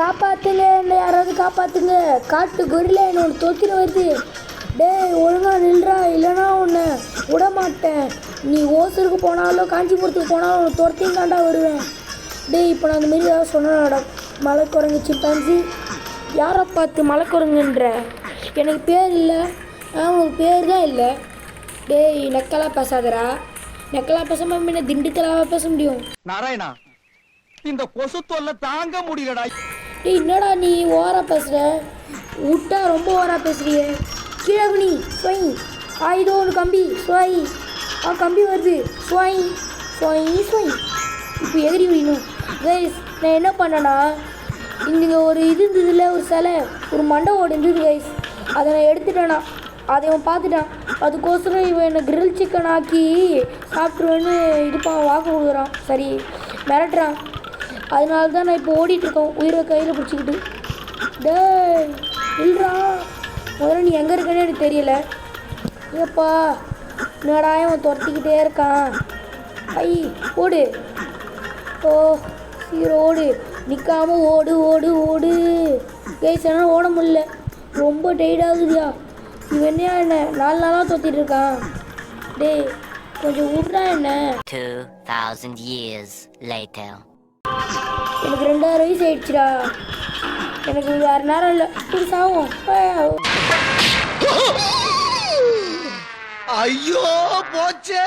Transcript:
காப்பாற்றுங்க, என்ன யாராவது காப்பாற்றுங்க. காட்டு கொரில்ல என்ன ஒன்று தொத்தின வருது. டேய் ஒழுங்கா நில்றா, இல்லைனா உன்னை விட மாட்டேன். நீ ஓசூருக்கு போனாலும் காஞ்சிபுரத்துக்கு போனாலும் உன்னை துரத்தையும் தாண்டா வருவேன். டேய் இப்போ நான் அந்த மாரி ஏதாவது சொன்னேன்டா. மலைக்குரங்கு சிம்பான்சி யாரை பார்த்து மலைக்குரங்குன்ற? எனக்கு பேர் இல்லை. உனக்கு பேர் தான் இல்லை. டேய் நக்கலாக பேசாதடா. நக்கலாக பேசாமல் என்ன திண்டுக்கலாக பேச முடியும்? நாராயணா, இந்த கொசு தொல்லை தாங்க முடியலடா. டேய் என்னடா நீ ஓவரா பேசுகிற? விட்டா ரொம்ப ஓவரா பேசுறியே. கீழே குனி ஸ்வை. இதோ ஒரு கம்பி ஸ்வை. கம்பி வருது ஸ்வை ஸ்வை ஸ்வை. இப்போ எகிரி விடணும். கைஸ் நான் என்ன பண்ணேன்னா, இங்கே ஒரு இது இருந்ததுல, ஒரு சிலை, ஒரு மண்டபோடு இருந்தது கைஸ். அதை நான் எடுத்துட்டேனா. அதை இவன் பார்த்துட்டான். அதுக்கோசரம் இவன் என்னை கிரில் சிக்கன் ஆக்கி சாப்பிட்ருவேன்னு வாக்கு கொடுக்குறான். சரி மிரட்டுறான். அதனால தான் நான் இப்போ ஓடிட்டுருக்கேன் உயிரை கையில் பிடிச்சிக்கிட்டு. டேய் இல்லைடா, முதல்ல நீ எங்கே இருக்கன்னு எனக்கு தெரியல. ஏப்பா என்னடா அவன் துரத்திக்கிட்டே இருக்கான். ஓடு. ஓ சீரோ ஓடு, நிற்காம ஓடு ஓடு ஓடு. கைஸ் என்னால் ஓட முடியல, ரொம்ப டயர்டாகுதுயா. இவன் என்னையா என்ன 4 நாளாக தொத்திட்டு இருக்கான். டேய் கொஞ்சம் விட்றா என்ன. 2000 years later. எனக்கு 2000 வயசு ஆயிடுச்சுடா. எனக்கு வேறு நேரம் இல்லை. சாவும். ஐயோ போச்சே.